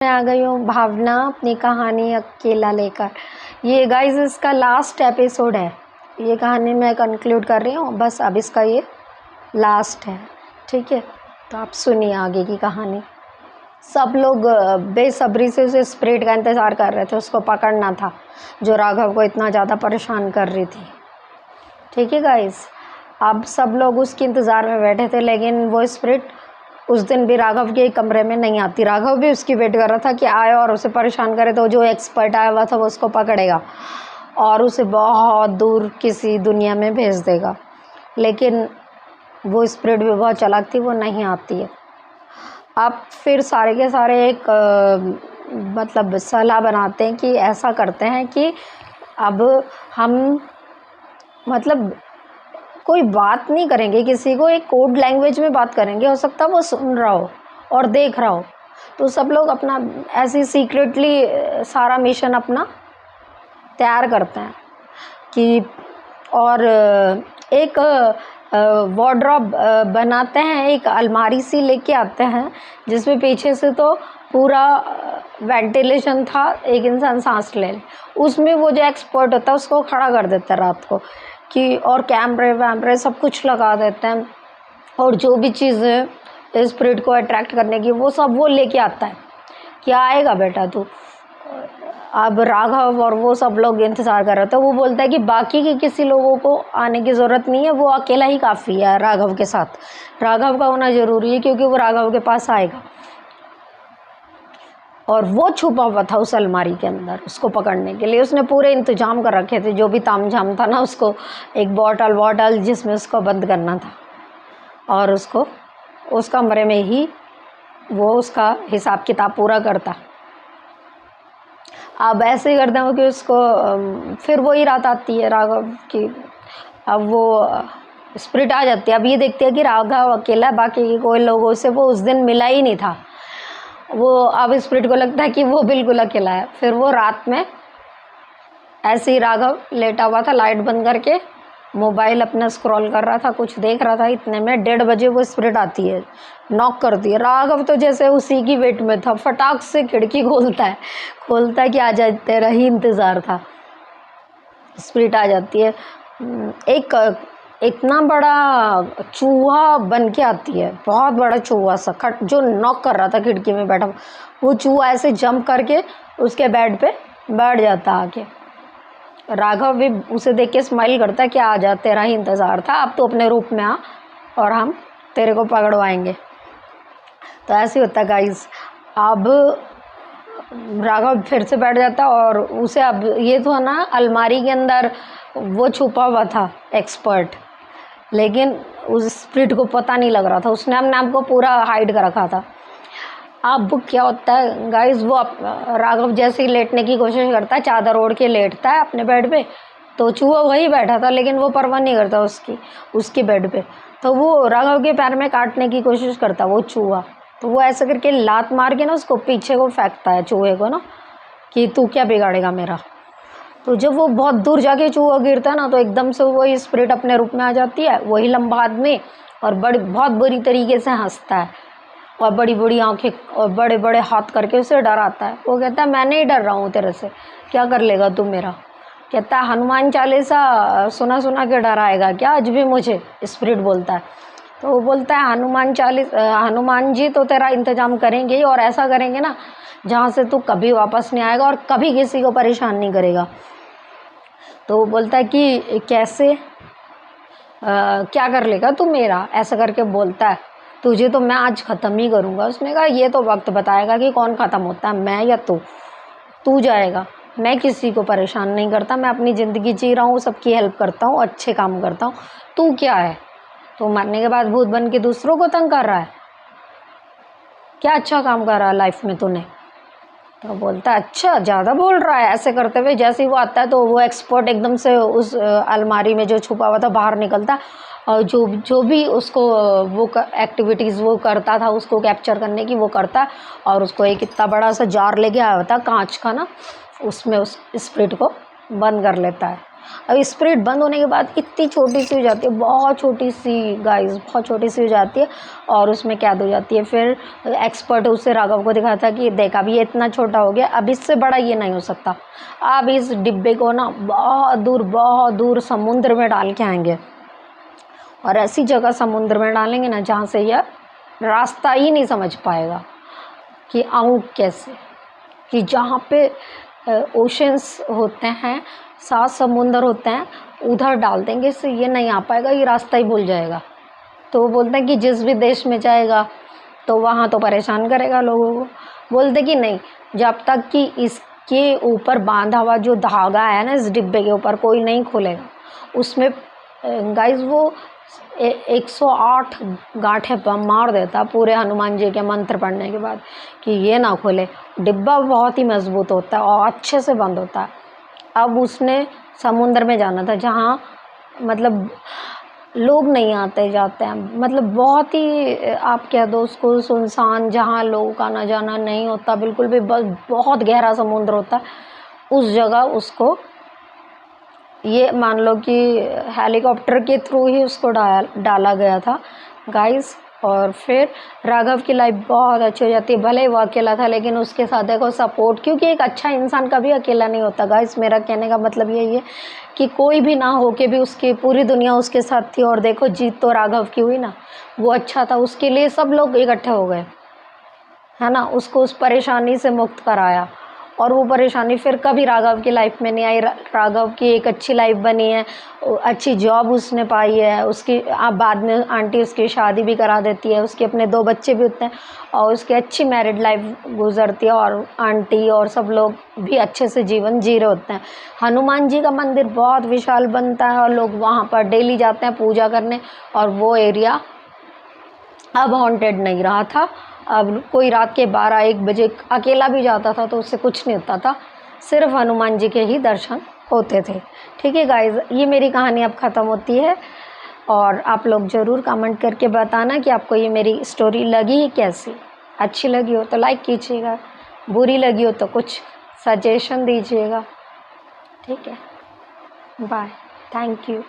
मैं आ गई हूँ भावना अपनी कहानी अकेला लेकर। ये गाइस इसका लास्ट एपिसोड है। ये कहानी मैं कंक्लूड कर रही हूँ, बस अब इसका ये लास्ट है। ठीक है, तो आप सुनिए आगे की कहानी। सब लोग बेसब्री से उसे स्प्रिट का इंतज़ार कर रहे थे, उसको पकड़ना था जो राघव को इतना ज़्यादा परेशान कर रही थी। ठीक है गाइस, अब सब लोग उसके इंतज़ार में बैठे थे, लेकिन वो स्प्रिट उस दिन भी राघव के कमरे में नहीं आती। राघव भी उसकी वेट कर रहा था कि आए और उसे परेशान करे, तो जो एक्सपर्ट आया हुआ था वो उसको पकड़ेगा और उसे बहुत दूर किसी दुनिया में भेज देगा। लेकिन वो स्प्रिट भी बहुत चालाक थी, वो नहीं आती है। अब फिर सारे के सारे एक मतलब सलाह बनाते हैं कि ऐसा करते हैं कि अब हम मतलब कोई बात नहीं करेंगे किसी को, एक कोड लैंग्वेज में बात करेंगे, हो सकता है वो सुन रहा हो और देख रहा हो। तो सब लोग अपना ऐसे सीक्रेटली सारा मिशन अपना तैयार करते हैं कि और एक वार्डरोब बनाते हैं, एक अलमारी सी लेके आते हैं जिसमें पीछे से तो पूरा वेंटिलेशन था, एक इंसान सांस ले ले। उसमें वो जो एक्सपर्ट होता है उसको खड़ा कर देता है रात को कि और कैमरे वैमरे सब कुछ लगा देते हैं, और जो भी चीज़ें स्पिरिट को अट्रैक्ट करने की वो सब वो लेके आता है कि आएगा बेटा तू। अब राघव और वो सब लोग इंतज़ार कर रहे थे। वो बोलता है कि बाकी के किसी लोगों को आने की ज़रूरत नहीं है, वो अकेला ही काफ़ी है राघव के साथ। राघव का होना ज़रूरी है क्योंकि वो राघव के पास आएगा। और वो छुपा हुआ था उस अलमारी के अंदर, उसको पकड़ने के लिए उसने पूरे इंतजाम कर रखे थे। जो भी तामझाम था ना, उसको एक बॉटल जिसमें उसको बंद करना था और उसको उस कमरे में ही वो उसका हिसाब किताब पूरा करता। अब ऐसे ही करते हैं कि उसको फिर वही रात आती है राघव की। अब वो स्पिरिट आ जाती है। अब ये देखती है कि राघव अकेला, बाकी के कोई लोगों से वो उस दिन मिला ही नहीं था। वो अब स्पिरिट को लगता है कि वो बिल्कुल अकेला है। फिर वो रात में ऐसे ही राघव लेटा हुआ था, लाइट बंद करके मोबाइल अपना स्क्रॉल कर रहा था, कुछ देख रहा था। इतने में 1:30 बजे वो स्पिरिट आती है, नॉक करती है। राघव तो जैसे उसी की वेट में था, फटाक से खिड़की खोलता है कि आ जाए, तेरा ही इंतज़ार था। स्पिरिट आ जाती है, एक इतना बड़ा चूहा बन के आती है, बहुत बड़ा चूहा सा खट जो नॉक कर रहा था खिड़की में बैठा। वो चूहा ऐसे जंप करके उसके बेड पे बैठ जाता आके। राघव भी उसे देख के स्माइल करता है कि आ जा, तेरा ही इंतज़ार था, अब तो अपने रूप में आ और हम तेरे को पकड़वाएंगे। तो ऐसे होता है गाइस। अब राघव फिर से बैठ जाता और उसे अब ये तो ना अलमारी के अंदर वो छुपा हुआ था एक्सपर्ट, लेकिन उस स्पिरिट को पता नहीं लग रहा था। उसने अपने आप को पूरा हाइड कर रखा था। अब क्या होता है गाइस, वो राघव जैसे ही लेटने की कोशिश करता है, चादर ओढ़ के लेटता है अपने बेड पे, तो चूहा वही बैठा था, लेकिन वो परवाह नहीं करता उसकी बेड पे। तो वो राघव के पैर में काटने की कोशिश करता वो चूहा। तो वो ऐसा करके लात मार के ना उसको पीछे को फेंकता है चूहे को ना, कि तू क्या बिगाड़ेगा मेरा। तो जब वो बहुत दूर जाके चूहा गिरता है ना, तो एकदम से वही स्पिरिट अपने रूप में आ जाती है, वही लंबा आदमी, और बहुत बुरी तरीके से हंसता है और बड़ी बड़ी आंखें और बड़े बड़े हाथ करके उसे डराता है। वो कहता है मैं नहीं डर रहा हूँ तेरे से, क्या कर लेगा तू मेरा। कहता है हनुमान चालीसा सुना सुना के डराएगा क्या आज भी मुझे, स्पिरिट बोलता है। तो वो बोलता है हनुमान जी तो तेरा इंतजाम करेंगे ही, और ऐसा करेंगे ना जहाँ से तू कभी वापस नहीं आएगा और कभी किसी को परेशान नहीं करेगा। तो वो बोलता है कि कैसे, क्या कर लेगा तू मेरा, ऐसा करके बोलता है। तुझे तो मैं आज ख़त्म ही करूँगा। उसने कहा ये तो वक्त बताएगा कि कौन ख़त्म होता है, मैं या तू जाएगा। मैं किसी को परेशान नहीं करता, मैं अपनी ज़िंदगी जी रहा हूँ, सबकी हेल्प करता हूँ, अच्छे काम करता हूँ। तू क्या है, तू मरने के बाद भूत बन के दूसरों को तंग कर रहा है, क्या अच्छा काम कर रहा है लाइफ में तूने। तो बोलता है अच्छा ज़्यादा बोल रहा है। ऐसे करते हुए जैसे ही वो आता है तो वो एक्सपर्ट एकदम से उस अलमारी में जो छुपा हुआ था बाहर निकलता, और जो भी उसको वो एक्टिविटीज़ वो करता था उसको कैप्चर करने की वो करता, और उसको एक इतना बड़ा सा जार लेके आया था कांच का ना, उसमें उस स्पिरिट को बंद कर लेता है। अब स्प्रिट बंद होने के बाद इतनी छोटी सी हो जाती है, बहुत छोटी सी गाइस, बहुत छोटी सी हो जाती है और उसमें कैद हो जाती है। फिर एक्सपर्ट उससे राघव को दिखाता कि देख अब ये इतना छोटा हो गया, अब इससे बड़ा ये नहीं हो सकता। अब इस डिब्बे को ना बहुत दूर समुद्र में डाल के आएंगे और ऐसी जगह समुद्र में डालेंगे ना जहाँ से यह रास्ता ही नहीं समझ पाएगा कि आऊँ कैसे, कि जहाँ पे ओशंस होते हैं, 7 समुंदर होते हैं, उधर डाल देंगे, इससे ये नहीं आ पाएगा, ये रास्ता ही भूल जाएगा। तो वो बोलते हैं कि जिस भी देश में जाएगा तो वहाँ तो परेशान करेगा लोगों को। बोलते कि नहीं, जब तक कि इसके ऊपर बांधा हुआ जो धागा है ना इस डिब्बे के ऊपर कोई नहीं खोलेगा। उसमें गाइस वो 108 गांठें मार देता पूरे हनुमान जी के मंत्र पढ़ने के बाद कि ये ना खोले। डिब्बा बहुत ही मजबूत होता है और अच्छे से बंद होता है। अब उसने समुद्र में जाना था जहाँ मतलब लोग नहीं आते जाते हैं, मतलब बहुत ही आप कह दो उसको सुनसान, जहाँ लोगों का आना जाना नहीं होता बिल्कुल भी, बस बहुत गहरा समुद्र होता है। उस जगह उसको ये मान लो कि हेलीकॉप्टर के थ्रू ही उसको डाला गया था गाइस। और फिर राघव की लाइफ बहुत अच्छी हो जाती है। भले ही वो अकेला था लेकिन उसके साथ देखो सपोर्ट, क्योंकि एक अच्छा इंसान कभी अकेला नहीं होता गाइस। मेरा कहने का मतलब यही है कि कोई भी ना हो के भी उसकी पूरी दुनिया उसके साथ थी। और देखो जीत तो राघव की हुई ना, वो अच्छा था, उसके लिए सब लोग इकट्ठे हो गए, है ना, उसको उस परेशानी से मुक्त कराया। और वो परेशानी फिर कभी राघव की लाइफ में नहीं आई। राघव की एक अच्छी लाइफ बनी है, अच्छी जॉब उसने पाई है, उसकी बाद में आंटी उसकी शादी भी करा देती है, उसके अपने 2 बच्चे भी होते हैं और उसकी अच्छी मैरिड लाइफ गुजरती है और आंटी और सब लोग भी अच्छे से जीवन जी रहे होते हैं। हनुमान जी का मंदिर बहुत विशाल बनता है और लोग वहाँ पर डेली जाते हैं पूजा करने। और वो एरिया अब हॉन्टेड नहीं रहा था। अब कोई रात के 12-1 बजे अकेला भी जाता था तो उससे कुछ नहीं होता था, सिर्फ हनुमान जी के ही दर्शन होते थे। ठीक है गाइज, ये मेरी कहानी अब ख़त्म होती है और आप लोग ज़रूर कमेंट करके बताना कि आपको ये मेरी स्टोरी लगी कैसी। अच्छी लगी हो तो लाइक कीजिएगा, बुरी लगी हो तो कुछ सजेशन दीजिएगा। ठीक है, बाय, थैंक यू।